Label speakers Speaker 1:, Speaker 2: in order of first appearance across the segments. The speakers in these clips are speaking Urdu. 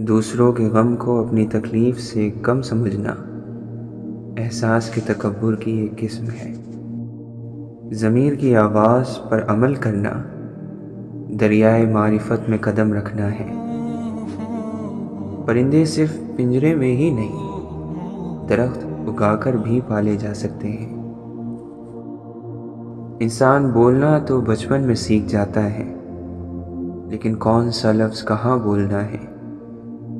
Speaker 1: دوسروں کے غم کو اپنی تکلیف سے کم سمجھنا احساس کے تکبر کی ایک قسم ہے۔ ضمیر کی آواز پر عمل کرنا دریائے معرفت میں قدم رکھنا ہے۔ پرندے صرف پنجرے میں ہی نہیں، درخت اگا کر بھی پالے جا سکتے ہیں۔ انسان بولنا تو بچپن میں سیکھ جاتا ہے، لیکن کون سا لفظ کہاں بولنا ہے،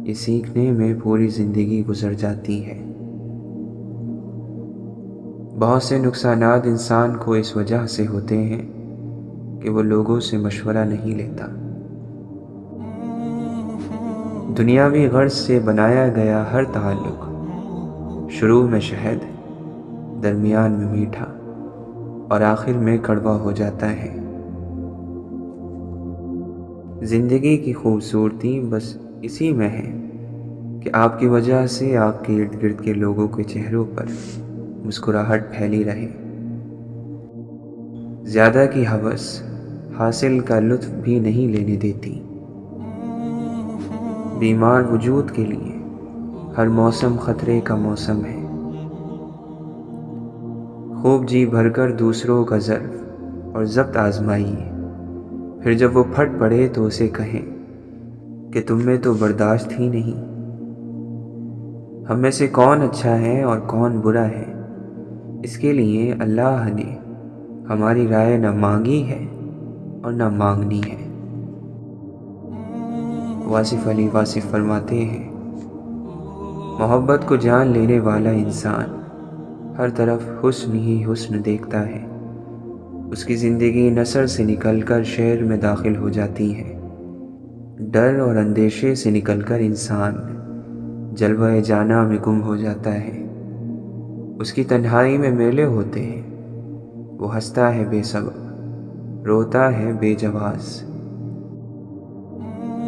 Speaker 1: یہ سیکھنے میں پوری زندگی گزر جاتی ہے۔ بہت سے نقصانات انسان کو اس وجہ سے ہوتے ہیں کہ وہ لوگوں سے مشورہ نہیں لیتا۔ دنیاوی غرض سے بنایا گیا ہر تعلق شروع میں شہد، درمیان میں میٹھا اور آخر میں کڑوا ہو جاتا ہے۔ زندگی کی خوبصورتی بس اسی میں ہے کہ آپ کی وجہ سے آپ کے ارد گرد کے لوگوں کے چہروں پر مسکراہٹ پھیلی رہے۔ زیادہ کی ہوس حاصل کا لطف بھی نہیں لینے دیتی۔ بیمار وجود کے لیے ہر موسم خطرے کا موسم ہے۔ خوب جی بھر کر دوسروں کا ظرف اور ضبط آزمائیے، پھر جب وہ پھٹ پڑے تو اسے کہیں کہ تم میں تو برداشت ہی نہیں۔ ہم میں سے کون اچھا ہے اور کون برا ہے، اس کے لیے اللہ نے ہماری رائے نہ مانگی ہے اور نہ مانگنی ہے۔ واصف علی واصف فرماتے ہیں، محبت کو جان لینے والا انسان ہر طرف حسن ہی حسن دیکھتا ہے۔ اس کی زندگی نثر سے نکل کر شعر میں داخل ہو جاتی ہے۔ ڈر اور اندیشے سے نکل کر انسان جلوہ جانا میں گم ہو جاتا ہے۔ اس کی تنہائی میں میلے ہوتے ہیں، وہ ہنستا ہے بے سبب، روتا ہے بے جواز۔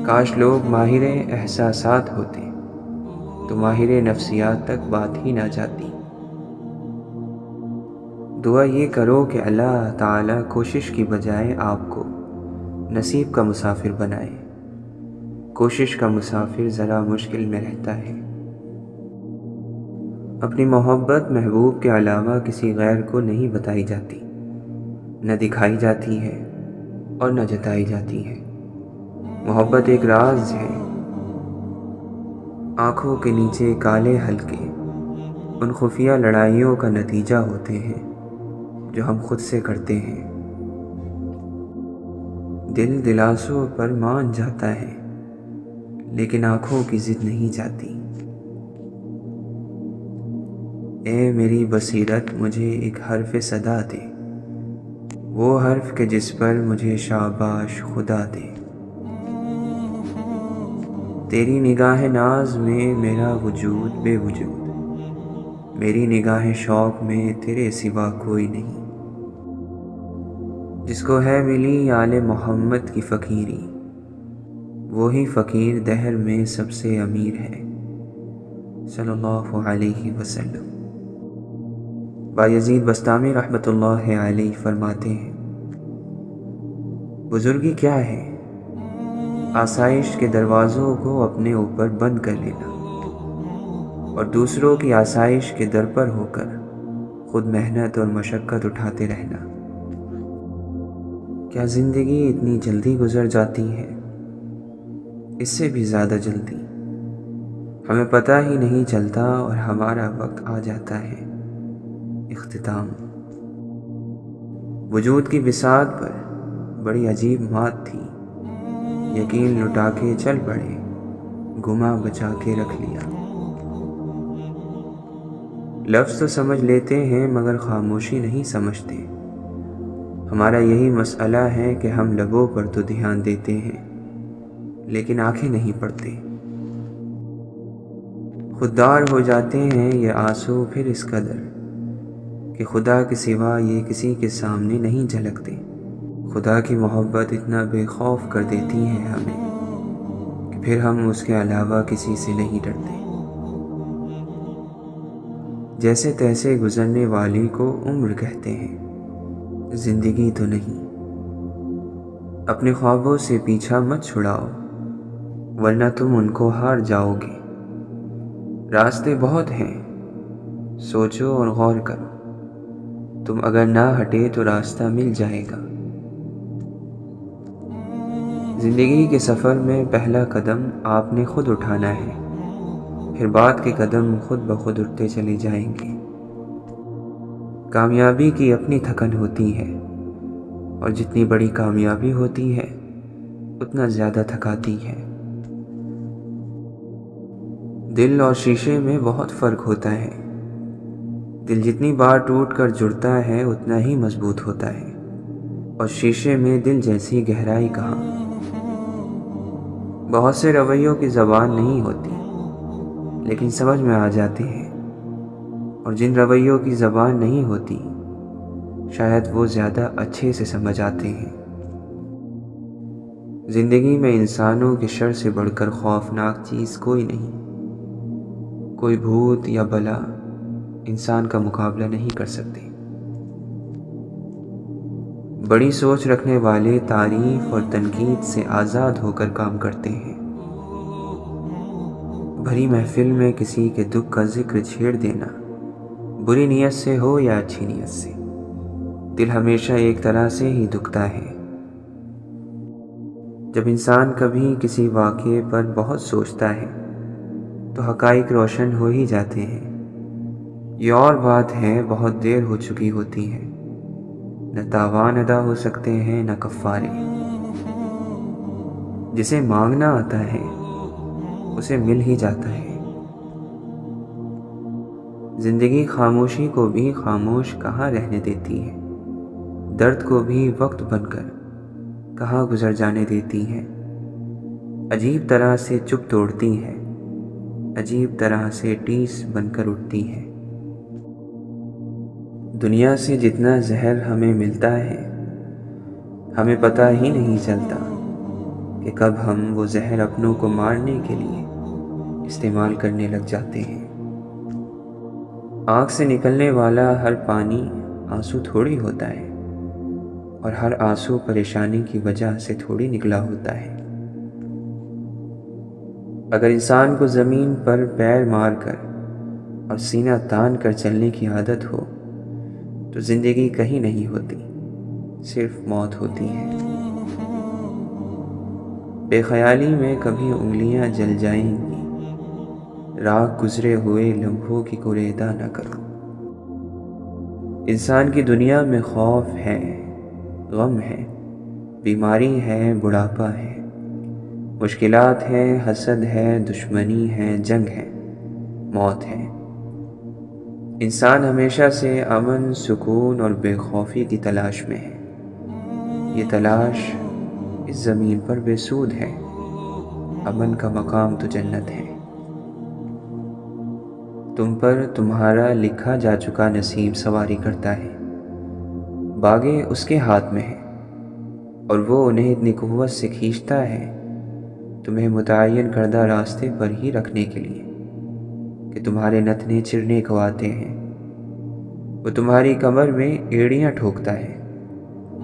Speaker 1: کاش لوگ ماہر احساسات ہوتے تو ماہر نفسیات تک بات ہی نہ جاتی۔ دعا یہ کرو کہ اللہ تعالیٰ کوشش کی بجائے آپ کو نصیب کا مسافر بنائے۔ کوشش کا مسافر ذرا مشکل میں رہتا ہے۔ اپنی محبت محبوب کے علاوہ کسی غیر کو نہیں بتائی جاتی، نہ دکھائی جاتی ہے اور نہ جتائی جاتی ہے۔ محبت ایک راز ہے۔ آنکھوں کے نیچے کالے حلقے ان خفیہ لڑائیوں کا نتیجہ ہوتے ہیں جو ہم خود سے کرتے ہیں۔ دل دلاسوں پر مان جاتا ہے، لیکن آنکھوں کی ضد نہیں جاتی۔ اے میری بصیرت مجھے ایک حرف صدا دے، وہ حرف کہ جس پر مجھے شاباش خدا دے۔ تیری نگاہ ناز میں میرا وجود بے وجود، میری نگاہ شوق میں تیرے سوا کوئی نہیں۔ جس کو ہے ملی آل محمد کی فقیری، وہی فقیر دہر میں سب سے امیر ہے، صلی اللہ علیہ وسلم۔ بایزید بسطامی رحمۃ اللہ علیہ فرماتے ہیں، بزرگی کیا ہے؟ آسائش کے دروازوں کو اپنے اوپر بند کر لینا اور دوسروں کی آسائش کے در پر ہو کر خود محنت اور مشقت اٹھاتے رہنا۔ کیا زندگی اتنی جلدی گزر جاتی ہے؟ اس سے بھی زیادہ جلدی۔ ہمیں پتہ ہی نہیں چلتا اور ہمارا وقت آ جاتا ہے اختتام۔ وجود کی بساط پر بڑی عجیب مات تھی، یقین لٹا کے چل پڑے، گما بچا کے رکھ لیا۔ لفظ تو سمجھ لیتے ہیں مگر خاموشی نہیں سمجھتے۔ ہمارا یہی مسئلہ ہے کہ ہم لبوں پر تو دھیان دیتے ہیں لیکن آنکھیں نہیں پڑھتے۔ خوددار ہو جاتے ہیں یہ آنسو پھر اس قدر کہ خدا کے سوا یہ کسی کے سامنے نہیں جھلکتے۔ خدا کی محبت اتنا بے خوف کر دیتی ہے ہمیں کہ پھر ہم اس کے علاوہ کسی سے نہیں ڈرتے۔ جیسے تیسے گزرنے والی کو عمر کہتے ہیں، زندگی تو نہیں۔ اپنے خوابوں سے پیچھا مت چھڑاؤ، ورنہ تم ان کو ہار جاؤ گے۔ راستے بہت ہیں، سوچو اور غور کرو، تم اگر نہ ہٹے تو راستہ مل جائے گا۔ زندگی کے سفر میں پہلا قدم آپ نے خود اٹھانا ہے، پھر بعد کے قدم خود بخود اٹھتے چلے جائیں گے۔ کامیابی کی اپنی تھکن ہوتی ہے، اور جتنی بڑی کامیابی ہوتی ہے اتنا زیادہ تھکاتی ہے۔ دل اور شیشے میں بہت فرق ہوتا ہے۔ دل جتنی بار ٹوٹ کر جڑتا ہے اتنا ہی مضبوط ہوتا ہے، اور شیشے میں دل جیسی گہرائی کہاں۔ بہت سے رویوں کی زبان نہیں ہوتی، لیکن سمجھ میں آ جاتے ہیں، اور جن رویوں کی زبان نہیں ہوتی شاید وہ زیادہ اچھے سے سمجھ آتے ہیں۔ زندگی میں انسانوں کے شر سے بڑھ کر خوفناک چیز کوئی نہیں۔ کوئی بھوت یا بلا انسان کا مقابلہ نہیں کر سکتے۔ بڑی سوچ رکھنے والے تعریف اور تنقید سے آزاد ہو کر کام کرتے ہیں۔ بھری محفل میں کسی کے دکھ کا ذکر چھیڑ دینا، بری نیت سے ہو یا اچھی نیت سے، دل ہمیشہ ایک طرح سے ہی دکھتا ہے۔ جب انسان کبھی کسی واقعے پر بہت سوچتا ہے تو حقائق روشن ہو ہی جاتے ہیں۔ یہ اور بات ہے بہت دیر ہو چکی ہوتی ہے، نہ تاوان ادا ہو سکتے ہیں نہ کفارے۔ جسے مانگنا آتا ہے اسے مل ہی جاتا ہے۔ زندگی خاموشی کو بھی خاموش کہاں رہنے دیتی ہے، درد کو بھی وقت بن کر کہاں گزر جانے دیتی ہے۔ عجیب طرح سے چپ توڑتی ہے، عجیب طرح سے ٹیس بن کر اٹھتی ہے۔ دنیا سے جتنا زہر ہمیں ملتا ہے ہمیں پتہ ہی نہیں چلتا کہ کب ہم وہ زہر اپنوں کو مارنے کے لیے استعمال کرنے لگ جاتے ہیں۔ آنکھ سے نکلنے والا ہر پانی آنسو تھوڑی ہوتا ہے، اور ہر آنسو پریشانی کی وجہ سے تھوڑی نکلا ہوتا ہے۔ اگر انسان کو زمین پر پیر مار کر اور سینہ تان کر چلنے کی عادت ہو تو زندگی کہیں نہیں ہوتی، صرف موت ہوتی ہے۔ بے خیالی میں کبھی انگلیاں جل جائیں گی، راہ گزرے ہوئے لمحوں کی کوئی ادا نہ کرو۔ انسان کی دنیا میں خوف ہے، غم ہے، بیماری ہے، بڑھاپا ہے، مشکلات ہیں، حسد ہے، دشمنی ہے، جنگ ہے، موت ہے۔ انسان ہمیشہ سے امن، سکون اور بے خوفی کی تلاش میں ہے۔ یہ تلاش اس زمین پر بے سود ہے، امن کا مقام تو جنت ہے۔ تم پر تمہارا لکھا جا چکا نصیب سواری کرتا ہے، باغیں اس کے ہاتھ میں ہیں، اور وہ انہیں اتنی قوت سے کھینچتا ہے تمہیں متعین کردہ راستے پر ہی رکھنے کے لیے کہ تمہارے نتنے چرنے کو آتے ہیں۔ وہ تمہاری کمر میں ایڑیاں ٹھوکتا ہے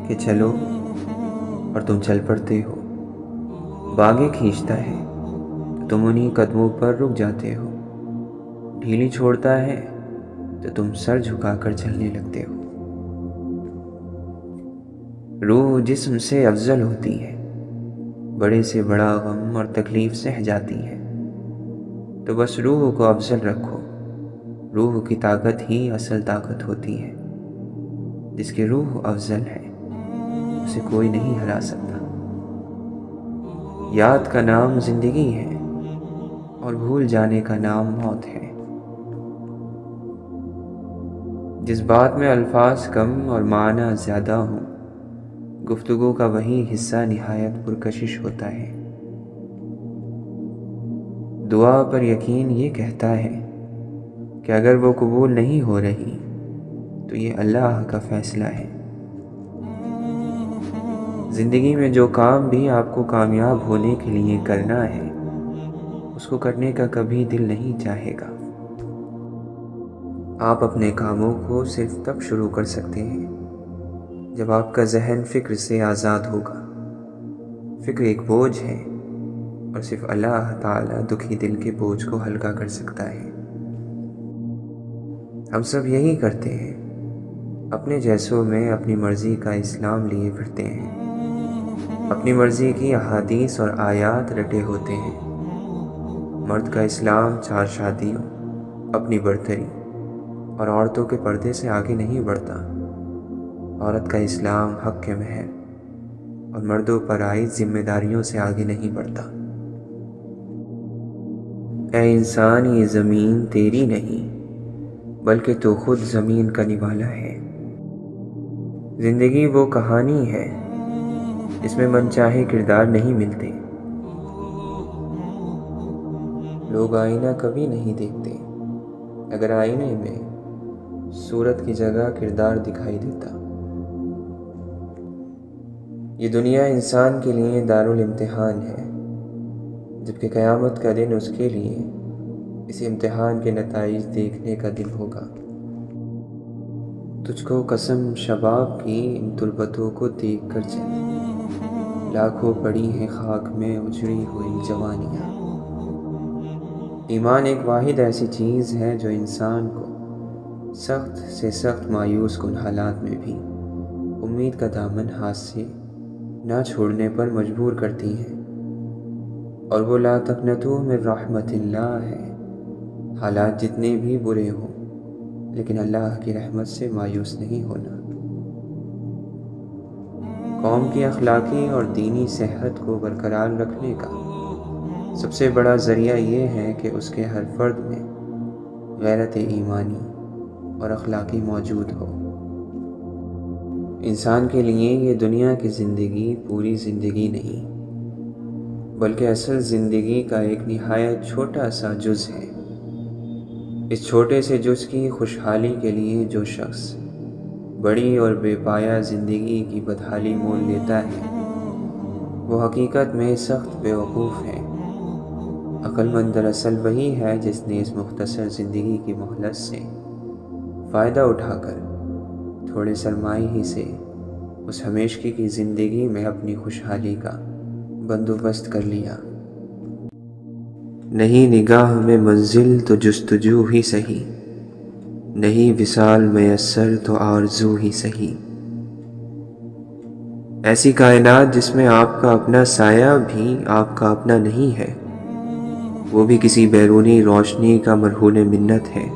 Speaker 1: کہ چلو، اور تم چل پڑتے ہو۔ باگیں کھینچتا ہے تو تم انہی قدموں پر رک جاتے ہو، ڈھیلی چھوڑتا ہے تو تم سر جھکا کر چلنے لگتے ہو۔ روح جسم سے افضل ہوتی ہے، بڑے سے بڑا غم اور تکلیف سہ جاتی ہے، تو بس روح کو افضل رکھو۔ روح کی طاقت ہی اصل طاقت ہوتی ہے۔ جس کی روح افضل ہے اسے کوئی نہیں ہرا سکتا۔ یاد کا نام زندگی ہے اور بھول جانے کا نام موت ہے۔ جس بات میں الفاظ کم اور معنی زیادہ ہوں، گفتگو کا وہی حصہ نہایت پرکشش ہوتا ہے۔ دعا پر یقین یہ کہتا ہے کہ اگر وہ قبول نہیں ہو رہی تو یہ اللہ کا فیصلہ ہے۔ زندگی میں جو کام بھی آپ کو کامیاب ہونے کے لیے کرنا ہے اس کو کرنے کا کبھی دل نہیں چاہے گا۔ آپ اپنے کاموں کو صرف تب شروع کر سکتے ہیں جب آپ کا ذہن فکر سے آزاد ہوگا۔ فکر ایک بوجھ ہے اور صرف اللہ تعالیٰ دکھی دل کے بوجھ کو ہلکا کر سکتا ہے۔ ہم سب یہی کرتے ہیں، اپنے جیسوں میں اپنی مرضی کا اسلام لیے پھرتے ہیں، اپنی مرضی کی احادیث اور آیات رٹے ہوتے ہیں۔ مرد کا اسلام 4 شادیوں، اپنی برتری اور عورتوں کے پردے سے آگے نہیں بڑھتا۔ عورت کا اسلام حق کے مہر اور مردوں پر عائد ذمہ داریوں سے آگے نہیں بڑھتا۔ اے انسان، یہ زمین تیری نہیں بلکہ تو خود زمین کا نوالا ہے۔ زندگی وہ کہانی ہے جس میں من چاہے کردار نہیں ملتے۔ لوگ آئینہ کبھی نہیں دیکھتے، اگر آئینے میں صورت کی جگہ کردار دکھائی دیتا۔ یہ دنیا انسان کے لیے دارالامتحان ہے، جبکہ قیامت کا دن اس کے لیے اس امتحان کے نتائج دیکھنے کا دن ہوگا۔ تجھ کو قسم شباب کی ان تربتوں کو دیکھ کر چل، لاکھوں پڑی ہیں خاک میں اجڑی ہوئی جوانیاں۔ ایمان ایک واحد ایسی چیز ہے جو انسان کو سخت سے سخت مایوس کن حالات میں بھی امید کا دامن ہاتھ سے نہ چھوڑنے پر مجبور کرتی ہے، اور وہ لا تقنطوا من رحمت اللہ ہے۔ حالات جتنے بھی برے ہوں لیکن اللہ کی رحمت سے مایوس نہیں ہونا۔ قوم کی اخلاقی اور دینی صحت کو برقرار رکھنے کا سب سے بڑا ذریعہ یہ ہے کہ اس کے ہر فرد میں غیرت ایمانی اور اخلاقی موجود ہو۔ انسان کے لیے یہ دنیا کی زندگی پوری زندگی نہیں، بلکہ اصل زندگی کا ایک نہایت چھوٹا سا جز ہے۔ اس چھوٹے سے جز کی خوشحالی کے لیے جو شخص بڑی اور بے پایہ زندگی کی بدحالی مول لیتا ہے، وہ حقیقت میں سخت بیوقوف ہے۔ عقل مند دراصل وہی ہے جس نے اس مختصر زندگی کی مہلت سے فائدہ اٹھا کر تھوڑے سرمایہ ہی سے اس ہمیشگی کی زندگی میں اپنی خوشحالی کا بندوبست کر لیا۔ نہیں نگاہ میں منزل تو جستجو ہی سہی، نہیں وصال میسر تو آرزو ہی سہی۔ ایسی کائنات جس میں آپ کا اپنا سایہ بھی آپ کا اپنا نہیں ہے، وہ بھی کسی بیرونی روشنی کا مرہون منت ہے،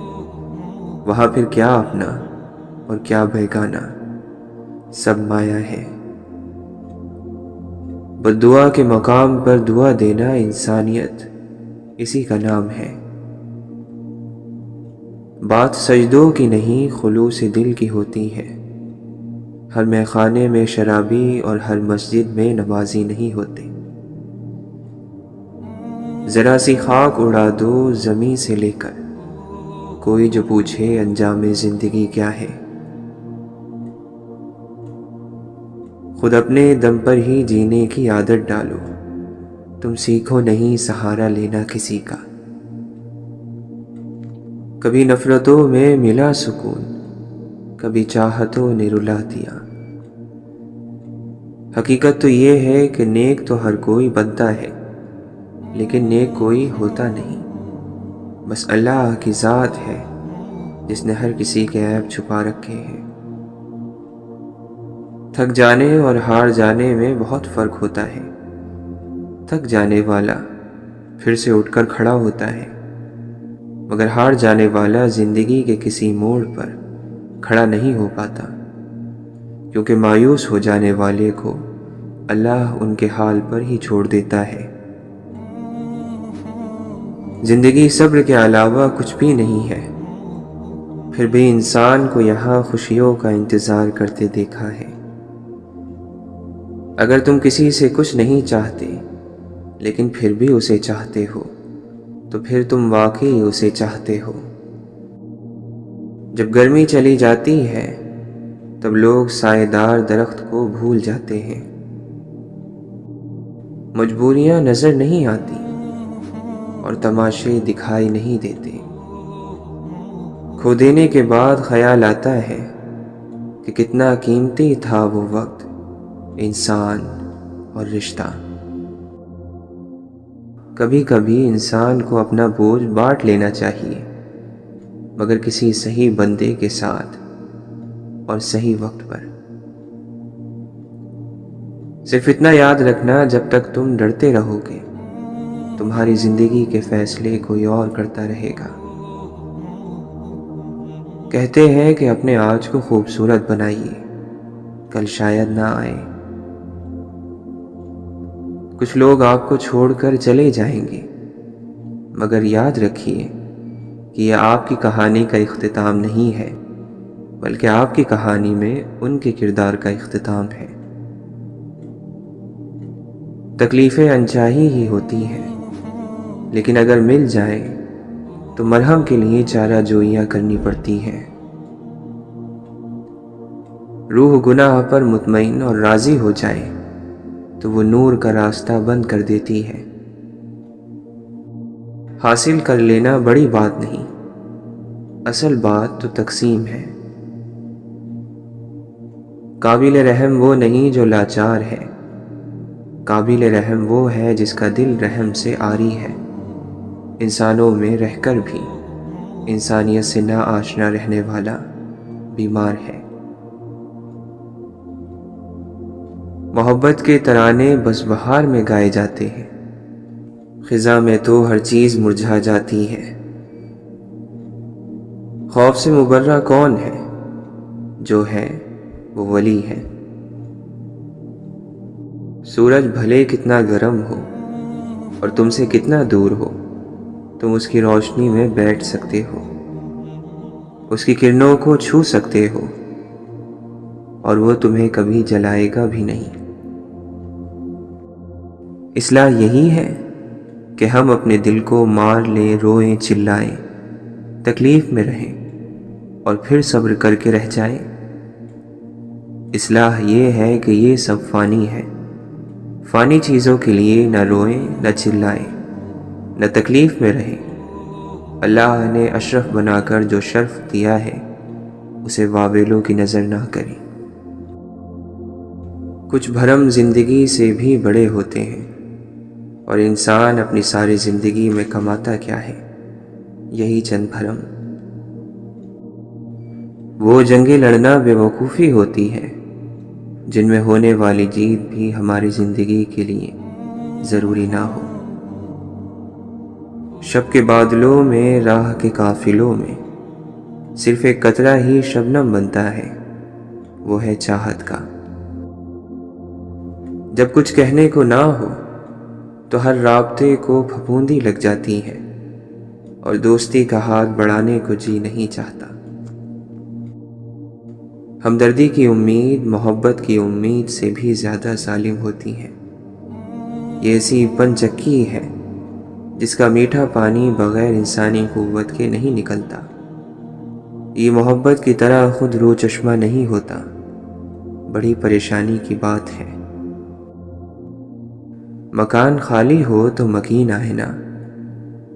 Speaker 1: وہاں پھر کیا اپنا اور کیا بیگانہ، سب مایا ہے۔ بددعا کے مقام پر دعا دینا انسانیت اسی کا نام ہے۔ بات سجدوں کی نہیں خلوص دل کی ہوتی ہے۔ ہر میخانے میں شرابی اور ہر مسجد میں نمازی نہیں ہوتے۔ ذرا سی خاک اڑا دو زمیں سے لے کر، کوئی جو پوچھے انجام زندگی کیا ہے۔ خود اپنے دم پر ہی جینے کی عادت ڈالو، تم سیکھو نہیں سہارا لینا کسی کا۔ کبھی نفرتوں میں ملا سکون، کبھی چاہتوں نے رلا دیا۔ حقیقت تو یہ ہے کہ نیک تو ہر کوئی بنتا ہے، لیکن نیک کوئی ہوتا نہیں۔ بس اللہ کی ذات ہے جس نے ہر کسی کے عیب چھپا رکھے ہیں۔ تھک جانے اور ہار جانے میں بہت فرق ہوتا ہے۔ تھک جانے والا پھر سے اٹھ کر کھڑا ہوتا ہے، مگر ہار جانے والا زندگی کے کسی موڑ پر کھڑا نہیں ہو پاتا، کیونکہ مایوس ہو جانے والے کو اللہ ان کے حال پر ہی چھوڑ دیتا ہے۔ زندگی صبر کے علاوہ کچھ بھی نہیں ہے، پھر بھی انسان کو یہاں خوشیوں کا انتظار کرتے دیکھا ہے۔ اگر تم کسی سے کچھ نہیں چاہتے لیکن پھر بھی اسے چاہتے ہو تو پھر تم واقعی اسے چاہتے ہو۔ جب گرمی چلی جاتی ہے تب لوگ سائے دار درخت کو بھول جاتے ہیں۔ مجبوریاں نظر نہیں آتی اور تماشے دکھائی نہیں دیتے۔ کھو دینے کے بعد خیال آتا ہے کہ کتنا قیمتی تھا وہ وقت، انسان اور رشتہ۔ کبھی کبھی انسان کو اپنا بوجھ بانٹ لینا چاہیے، مگر کسی صحیح بندے کے ساتھ اور صحیح وقت پر۔ صرف اتنا یاد رکھنا، جب تک تم ڈرتے رہو گے تمہاری زندگی کے فیصلے کوئی اور کرتا رہے گا۔ کہتے ہیں کہ اپنے آج کو خوبصورت بنائیے، کل شاید نہ آئے۔ کچھ لوگ آپ کو چھوڑ کر چلے جائیں گے، مگر یاد رکھیے کہ یہ آپ کی کہانی کا اختتام نہیں ہے، بلکہ آپ کی کہانی میں ان کے کردار کا اختتام ہے۔ تکلیفیں انچاہی ہی ہوتی ہیں، لیکن اگر مل جائیں تو مرہم کے لیے چارہ جوئیاں کرنی پڑتی ہیں۔ روح گناہ پر مطمئن اور راضی ہو جائے تو وہ نور کا راستہ بند کر دیتی ہے۔ حاصل کر لینا بڑی بات نہیں، اصل بات تو تقسیم ہے۔ قابل رحم وہ نہیں جو لاچار ہے، قابل رحم وہ ہے جس کا دل رحم سے عاری ہے۔ انسانوں میں رہ کر بھی انسانیت سے نا آشنا رہنے والا بیمار ہے۔ محبت کے ترانے بس بہار میں گائے جاتے ہیں، خزاں میں تو ہر چیز مرجھا جاتی ہے۔ خوف سے مبرہ کون ہے؟ جو ہے وہ ولی ہے۔ سورج بھلے کتنا گرم ہو اور تم سے کتنا دور ہو، تم اس کی روشنی میں بیٹھ سکتے ہو، اس کی کرنوں کو چھو سکتے ہو، اور وہ تمہیں کبھی جلائے گا بھی نہیں۔ اصلاح یہی ہے کہ ہم اپنے دل کو مار لیں، روئیں، چلائیں، تکلیف میں رہیں اور پھر صبر کر کے رہ جائیں۔ اصلاح یہ ہے کہ یہ سب فانی ہے، فانی چیزوں کے لیے نہ روئیں، نہ چلائیں، نہ تکلیف میں رہیں۔ اللہ نے اشرف بنا کر جو شرف دیا ہے اسے واویلوں کی نظر نہ کریں۔ کچھ بھرم زندگی سے بھی بڑے ہوتے ہیں، اور انسان اپنی ساری زندگی میں کماتا کیا ہے؟ یہی چند بھرم۔ وہ جنگیں لڑنا بے وقوفی ہوتی ہے جن میں ہونے والی جیت بھی ہماری زندگی کے لیے ضروری نہ ہو۔ شب کے بادلوں میں، راہ کے قافلوں میں صرف ایک قطرہ ہی شبنم بنتا ہے، وہ ہے چاہت کا۔ جب کچھ کہنے کو نہ ہو تو ہر رابطے کو پھپھوندی لگ جاتی ہے، اور دوستی کا ہاتھ بڑھانے کو جی نہیں چاہتا۔ ہمدردی کی امید محبت کی امید سے بھی زیادہ ظالم ہوتی ہے۔ یہ ایسی پن چکی ہے جس کا میٹھا پانی بغیر انسانی قوت کے نہیں نکلتا۔ یہ محبت کی طرح خود رو چشمہ نہیں ہوتا، بڑی پریشانی کی بات ہے۔ مکان خالی ہو تو مکین آئے نا،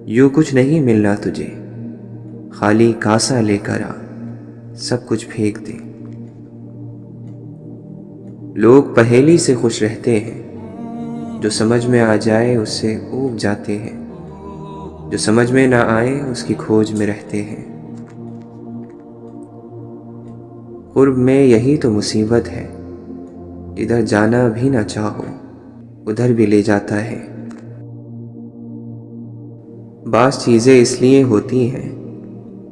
Speaker 1: یوں کچھ نہیں ملنا تجھے، خالی کاسا لے کر آ، سب کچھ پھینک دے۔ لوگ پہیلی سے خوش رہتے ہیں، جو سمجھ میں آ جائے اس سے اوب جاتے ہیں، جو سمجھ میں نہ آئے اس کی کھوج میں رہتے ہیں۔ قرب میں یہی تو مصیبت ہے، ادھر جانا بھی نہ چاہو ادھر بھی لے جاتا ہے۔ بعض چیزیں اس لیے ہوتی ہیں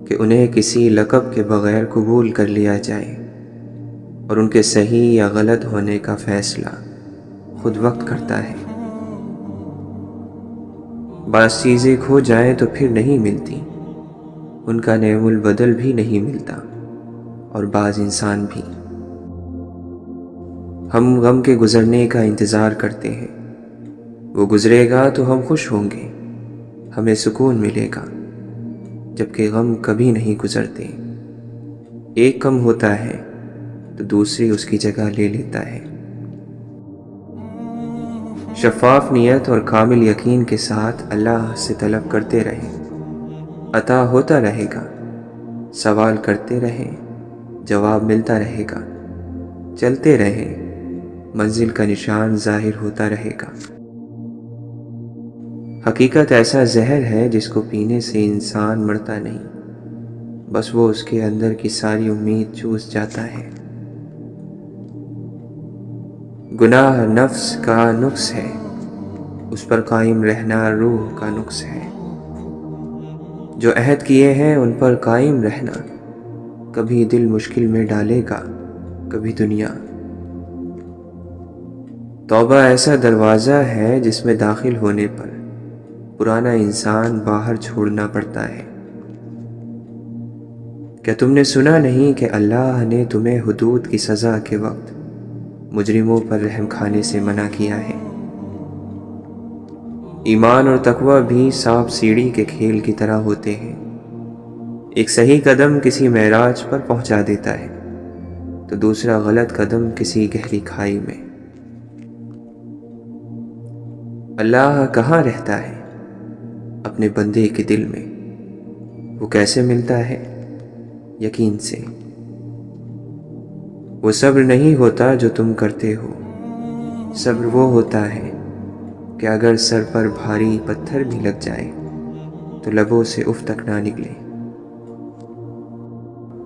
Speaker 1: کہ انہیں کسی لقب کے بغیر قبول کر لیا جائے، اور ان کے صحیح یا غلط ہونے کا فیصلہ خود وقت کرتا ہے۔ بعض چیزیں کھو جائیں تو پھر نہیں ملتی، ان کا نعم البدل بھی نہیں ملتا، اور بعض انسان بھی۔ ہم غم کے گزرنے کا انتظار کرتے ہیں، وہ گزرے گا تو ہم خوش ہوں گے، ہمیں سکون ملے گا، جبکہ غم کبھی نہیں گزرتے۔ ایک کم ہوتا ہے تو دوسری اس کی جگہ لے لیتا ہے۔ شفاف نیت اور کامل یقین کے ساتھ اللہ سے طلب کرتے رہیں، عطا ہوتا رہے گا۔ سوال کرتے رہیں، جواب ملتا رہے گا۔ چلتے رہیں، منزل کا نشان ظاہر ہوتا رہے گا۔ حقیقت ایسا زہر ہے جس کو پینے سے انسان مرتا نہیں، بس وہ اس کے اندر کی ساری امید چوس جاتا ہے۔ گناہ نفس کا نقص ہے، اس پر قائم رہنا روح کا نقص ہے۔ جو عہد کیے ہیں ان پر قائم رہنا، کبھی دل مشکل میں ڈالے گا، کبھی دنیا۔ توبہ ایسا دروازہ ہے جس میں داخل ہونے پر پرانا انسان باہر چھوڑنا پڑتا ہے۔ کیا تم نے سنا نہیں کہ اللہ نے تمہیں حدود کی سزا کے وقت مجرموں پر رحم کھانے سے منع کیا ہے؟ ایمان اور تقوی بھی سانپ سیڑھی کے کھیل کی طرح ہوتے ہیں۔ ایک صحیح قدم کسی معراج پر پہنچا دیتا ہے تو دوسرا غلط قدم کسی گہری کھائی میں۔ اللہ کہاں رہتا ہے؟ اپنے بندے کے دل میں۔ وہ کیسے ملتا ہے؟ یقین سے۔ وہ صبر نہیں ہوتا جو تم کرتے ہو، صبر وہ ہوتا ہے کہ اگر سر پر بھاری پتھر بھی لگ جائے تو لبوں سے اف تک نہ نکلے۔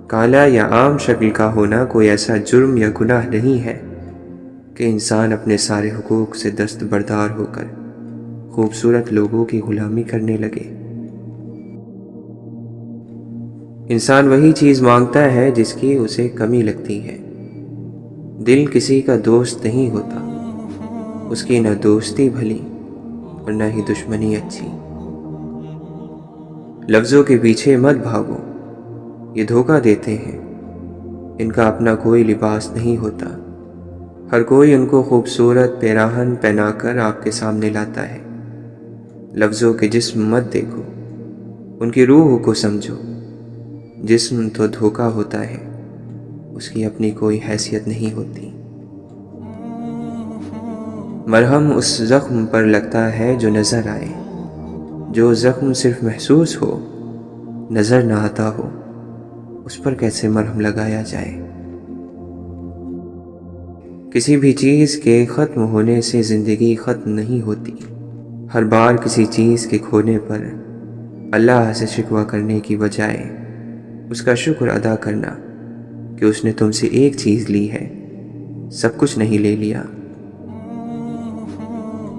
Speaker 1: کالا یا عام شکل کا ہونا کوئی ایسا جرم یا گناہ نہیں ہے کہ انسان اپنے سارے حقوق سے دستبردار ہو کر خوبصورت لوگوں کی غلامی کرنے لگے۔ انسان وہی چیز مانگتا ہے جس کی اسے کمی لگتی ہے۔ دل کسی کا دوست نہیں ہوتا، اس کی نہ دوستی بھلی اور نہ ہی دشمنی اچھی۔ لفظوں کے پیچھے مت بھاگو، یہ دھوکہ دیتے ہیں۔ ان کا اپنا کوئی لباس نہیں ہوتا، ہر کوئی ان کو خوبصورت پیراہن پہنا کر آپ کے سامنے لاتا ہے۔ لفظوں کے جسم مت دیکھو، ان کی روح کو سمجھو۔ جسم تو دھوکہ ہوتا ہے، اس کی اپنی کوئی حیثیت نہیں ہوتی۔ مرہم اس زخم پر لگتا ہے جو نظر آئے، جو زخم صرف محسوس ہو، نظر نہ آتا ہو، اس پر کیسے مرہم لگایا جائے؟ کسی بھی چیز کے ختم ہونے سے زندگی ختم نہیں ہوتی۔ ہر بار کسی چیز کے کھونے پر اللہ سے شکوہ کرنے کی بجائے اس کا شکر ادا کرنا کہ اس نے تم سے ایک چیز لی ہے، سب کچھ نہیں لے لیا۔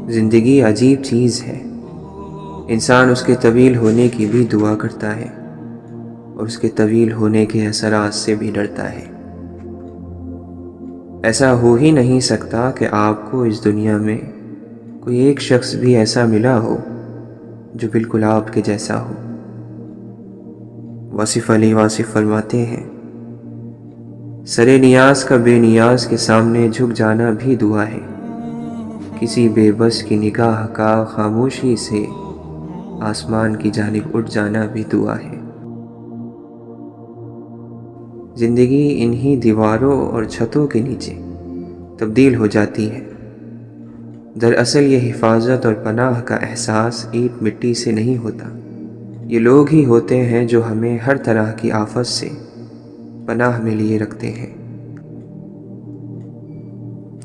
Speaker 1: زندگی عجیب چیز ہے، انسان اس کے طویل ہونے کی بھی دعا کرتا ہے اور اس کے طویل ہونے کے اثرات سے بھی ڈرتا ہے۔ ایسا ہو ہی نہیں سکتا کہ آپ کو اس دنیا میں کوئی ایک شخص بھی ایسا ملا ہو جو بالکل آپ کے جیسا ہو۔ واصف علی واصف فرماتے ہیں، سرے نیاز کا بے نیاز کے سامنے جھک جانا بھی دعا ہے، کسی بے بس کی نگاہ کا خاموشی سے آسمان کی جانب اٹھ جانا بھی دعا ہے۔ زندگی انہی دیواروں اور چھتوں کے نیچے تبدیل ہو جاتی ہے۔ دراصل یہ حفاظت اور پناہ کا احساس اینٹ مٹی سے نہیں ہوتا، یہ لوگ ہی ہوتے ہیں جو ہمیں ہر طرح کی آفت سے پناہ میں لیے رکھتے ہیں۔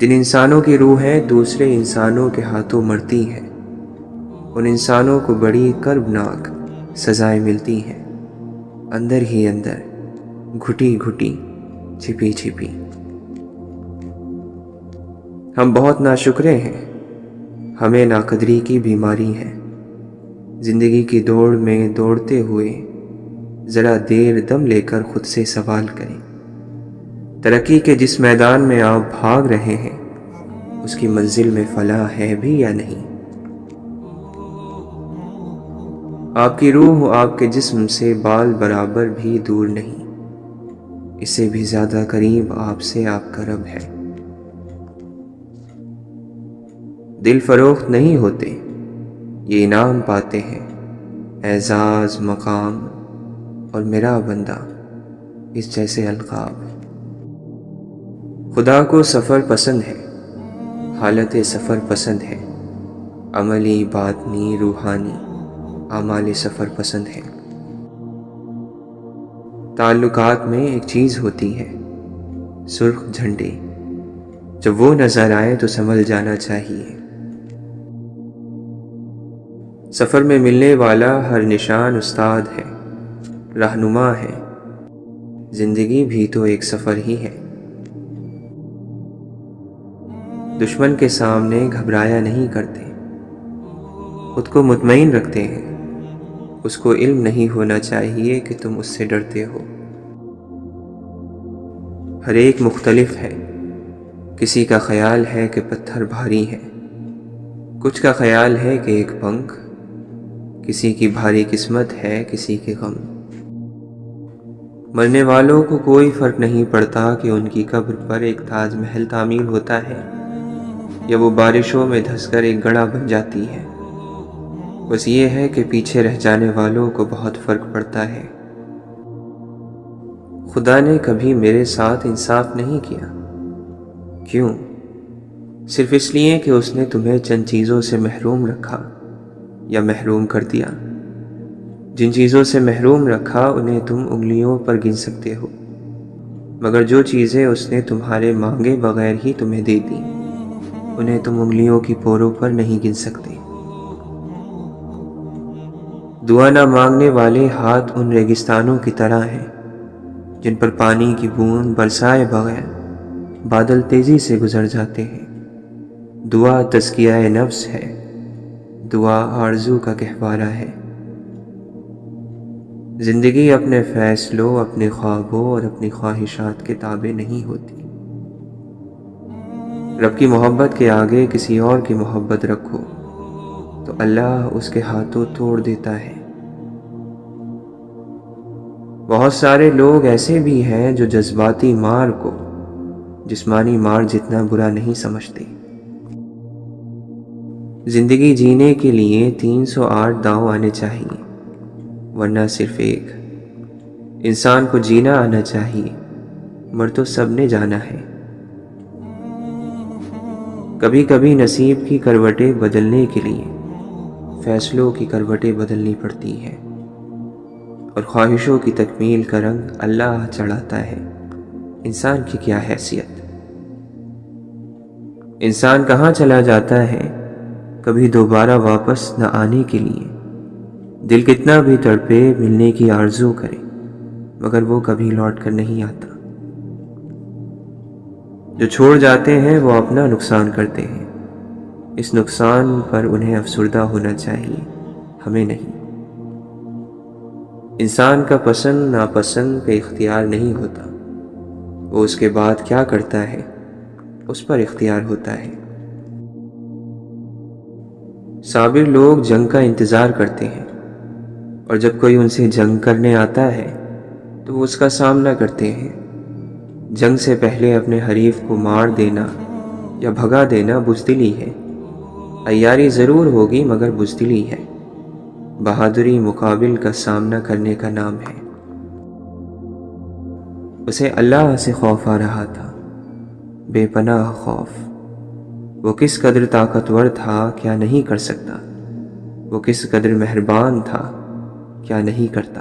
Speaker 1: جن انسانوں کی روحیں دوسرے انسانوں کے ہاتھوں مرتی ہیں، ان انسانوں کو بڑی کربناک سزائیں ملتی ہیں، اندر ہی اندر، گھٹی گھٹی، چھپی چھپی۔ ہم بہت ناشکرے ہیں، ہمیں ناقدری کی بیماری ہے۔ زندگی کی دوڑ میں دوڑتے ہوئے ذرا دیر دم لے کر خود سے سوال کریں، ترقی کے جس میدان میں آپ بھاگ رہے ہیں اس کی منزل میں فلاح ہے بھی یا نہیں؟ آپ کی روح آپ کے جسم سے بال برابر بھی دور نہیں، اس سے بھی زیادہ قریب آپ سے آپ کا رب ہے۔ دل فروخت نہیں ہوتے، یہ انعام پاتے ہیں، اعزاز، مقام اور میرا بندہ، اس جیسے القاب۔ خدا کو سفر پسند ہے، حالت سفر پسند ہے، عملی، باطنی، روحانی اعمال سفر پسند ہے۔ تعلقات میں ایک چیز ہوتی ہے، سرخ جھنڈے، جب وہ نظر آئے تو سنبھل جانا چاہیے۔ سفر میں ملنے والا ہر نشان استاد ہے، رہنما ہے۔ زندگی بھی تو ایک سفر ہی ہے۔ دشمن کے سامنے گھبرایا نہیں کرتے، خود کو مطمئن رکھتے ہیں۔ اس کو علم نہیں ہونا چاہیے کہ تم اس سے ڈرتے ہو۔ ہر ایک مختلف ہے، کسی کا خیال ہے کہ پتھر بھاری ہے، کچھ کا خیال ہے کہ ایک پنکھ، کسی کی بھاری قسمت ہے، کسی کے غم۔ مرنے والوں کو کوئی فرق نہیں پڑتا کہ ان کی قبر پر ایک تاج محل تعمیر ہوتا ہے یا وہ بارشوں میں دھس کر ایک گڑھا بن جاتی ہے۔ بس یہ ہے کہ پیچھے رہ جانے والوں کو بہت فرق پڑتا ہے۔ خدا نے کبھی میرے ساتھ انصاف نہیں کیا۔ کیوں؟ صرف اس لیے کہ اس نے تمہیں چند چیزوں سے محروم رکھا یا محروم کر دیا۔ جن چیزوں سے محروم رکھا انہیں تم انگلیوں پر گن سکتے ہو، مگر جو چیزیں اس نے تمہارے مانگے بغیر ہی تمہیں دے دی انہیں تم انگلیوں کی پوروں پر نہیں گن سکتے۔ دعا نہ مانگنے والے ہاتھ ان ریگستانوں کی طرح ہیں جن پر پانی کی بوند برسائے بغیر بادل تیزی سے گزر جاتے ہیں۔ دعا تزکیہ نفس ہے، دعا آرزو کا گہوارہ ہے۔ زندگی اپنے فیصلوں، اپنے خوابوں اور اپنی خواہشات کے تابع نہیں ہوتی۔ رب کی محبت کے آگے کسی اور کی محبت رکھو تو اللہ اس کے ہاتھوں توڑ دیتا ہے۔ بہت سارے لوگ ایسے بھی ہیں جو جذباتی مار کو جسمانی مار جتنا برا نہیں سمجھتے۔ زندگی جینے کے لیے 308 داؤں آنے چاہیے، ورنہ صرف ایک۔ انسان کو جینا آنا چاہیے، مر تو سب نے جانا ہے۔ کبھی کبھی نصیب کی کروٹیں بدلنے کے لیے فیصلوں کی کروٹیں بدلنی پڑتی ہیں، اور خواہشوں کی تکمیل کا رنگ اللہ چڑھاتا ہے۔ انسان کی کیا حیثیت؟ انسان کہاں چلا جاتا ہے کبھی دوبارہ واپس نہ آنے کے لیے؟ دل کتنا بھی تڑپے، ملنے کی آرزو کرے، مگر وہ کبھی لوٹ کر نہیں آتا۔ جو چھوڑ جاتے ہیں وہ اپنا نقصان کرتے ہیں۔ اس نقصان پر انہیں افسردہ ہونا چاہیے، ہمیں نہیں۔ انسان کا پسند ناپسند پہ اختیار نہیں ہوتا، وہ اس کے بعد کیا کرتا ہے اس پر اختیار ہوتا ہے۔ صابر لوگ جنگ کا انتظار کرتے ہیں، اور جب کوئی ان سے جنگ کرنے آتا ہے تو وہ اس کا سامنا کرتے ہیں۔ جنگ سے پہلے اپنے حریف کو مار دینا یا بھگا دینا بزدلی ہے۔ عیاری ضرور ہوگی مگر بزدلی ہے۔ بہادری مقابل کا سامنا کرنے کا نام ہے۔ اسے اللہ سے خوف آ رہا تھا، بے پناہ خوف۔ وہ کس قدر طاقتور تھا کیا نہیں کر سکتا، وہ کس قدر مہربان تھا کیا نہیں کرتا۔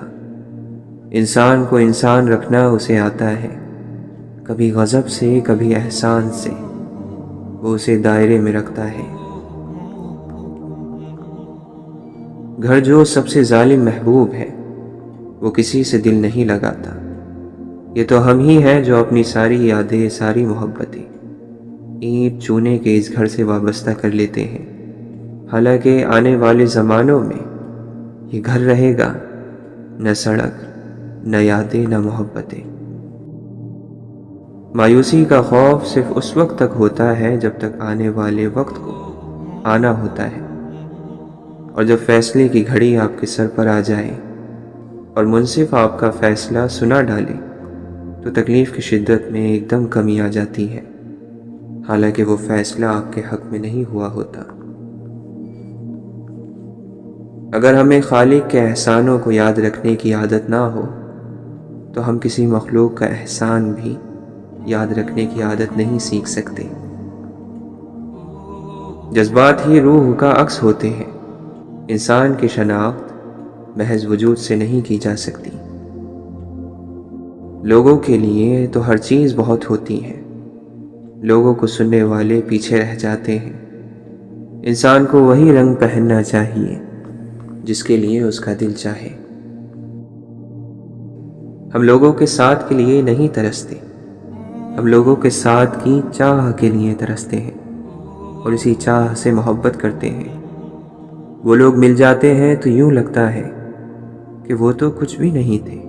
Speaker 1: انسان کو انسان رکھنا اسے آتا ہے، کبھی غضب سے کبھی احسان سے، وہ اسے دائرے میں رکھتا ہے۔ گھر جو سب سے ظالم محبوب ہے وہ کسی سے دل نہیں لگاتا۔ یہ تو ہم ہی ہیں جو اپنی ساری یادیں، ساری محبتیں اینٹ چونے کے اس گھر سے وابستہ کر لیتے ہیں، حالانکہ آنے والے زمانوں میں یہ گھر رہے گا نہ سڑک، نہ یادیں، نہ محبتیں۔ مایوسی کا خوف صرف اس وقت تک ہوتا ہے جب تک آنے والے وقت کو آنا ہوتا ہے، اور جب فیصلے کی گھڑی آپ کے سر پر آ جائے اور منصف آپ کا فیصلہ سنا ڈالے تو تکلیف کی شدت میں ایک دم کمی آ جاتی ہے، حالانکہ وہ فیصلہ آپ کے حق میں نہیں ہوا ہوتا۔ اگر ہمیں خالق کے احسانوں کو یاد رکھنے کی عادت نہ ہو تو ہم کسی مخلوق کا احسان بھی یاد رکھنے کی عادت نہیں سیکھ سکتے۔ جذبات ہی روح کا عکس ہوتے ہیں۔ انسان کی شناخت محض وجود سے نہیں کی جا سکتی۔ لوگوں کے لیے تو ہر چیز بہت ہوتی ہے، لوگوں کو سننے والے پیچھے رہ جاتے ہیں۔ انسان کو وہی رنگ پہننا چاہیے جس کے لیے اس کا دل چاہے۔ ہم لوگوں کے ساتھ کے لیے نہیں ترستے، ہم لوگوں کے ساتھ کی چاہ کے لیے ترستے ہیں اور اسی چاہ سے محبت کرتے ہیں۔ وہ لوگ مل جاتے ہیں تو یوں لگتا ہے کہ وہ تو کچھ بھی نہیں تھے،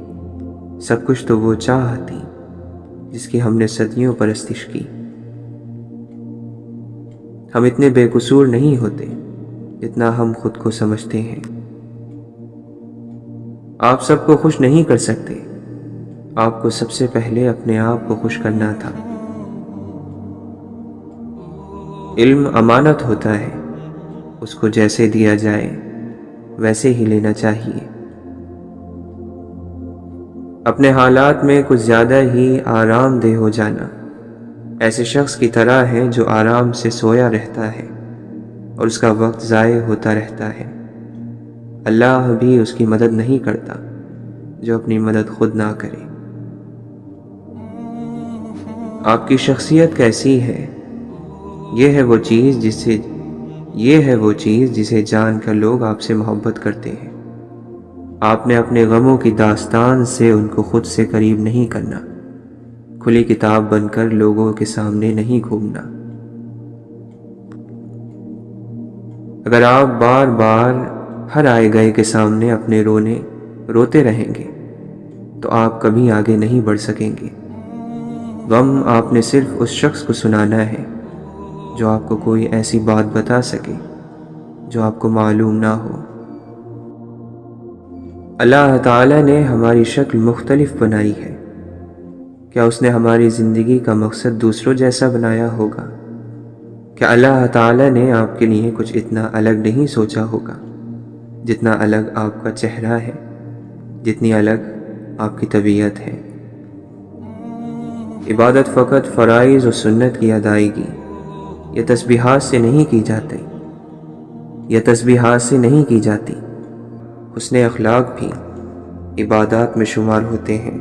Speaker 1: سب کچھ تو وہ چاہ تھی جس کی ہم نے صدیوں پرستش کی۔ ہم اتنے بے قصور نہیں ہوتے جتنا ہم خود کو سمجھتے ہیں۔ آپ سب کو خوش نہیں کر سکتے، آپ کو سب سے پہلے اپنے آپ کو خوش کرنا تھا۔ علم امانت ہوتا ہے، اس کو جیسے دیا جائے ویسے ہی لینا چاہیے۔ اپنے حالات میں کچھ زیادہ ہی آرام دہ ہو جانا ایسے شخص کی طرح ہے جو آرام سے سویا رہتا ہے اور اس کا وقت ضائع ہوتا رہتا ہے۔ اللہ بھی اس کی مدد نہیں کرتا جو اپنی مدد خود نہ کرے۔ آپ کی شخصیت کیسی ہے، یہ ہے وہ چیز جسے جان کر لوگ آپ سے محبت کرتے ہیں۔ آپ نے اپنے غموں کی داستان سے ان کو خود سے قریب نہیں کرنا، کھلی کتاب بن کر لوگوں کے سامنے نہیں گھومنا۔ اگر آپ بار بار ہر آئے گئے کے سامنے اپنے روتے رہیں گے تو آپ کبھی آگے نہیں بڑھ سکیں گے۔ غم آپ نے صرف اس شخص کو سنانا ہے جو آپ کو کوئی ایسی بات بتا سکے جو آپ کو معلوم نہ ہو۔ اللہ تعالیٰ نے ہماری شکل مختلف بنائی ہے، کیا اس نے ہماری زندگی کا مقصد دوسروں جیسا بنایا ہوگا؟ کیا اللہ تعالیٰ نے آپ کے لیے کچھ اتنا الگ نہیں سوچا ہوگا جتنا الگ آپ کا چہرہ ہے، جتنی الگ آپ کی طبیعت ہے؟ عبادت فقط فرائض و سنت کی ادائیگی یا تسبیحات سے نہیں کی جاتی، حسن اخلاق بھی عبادات میں شمار ہوتے ہیں۔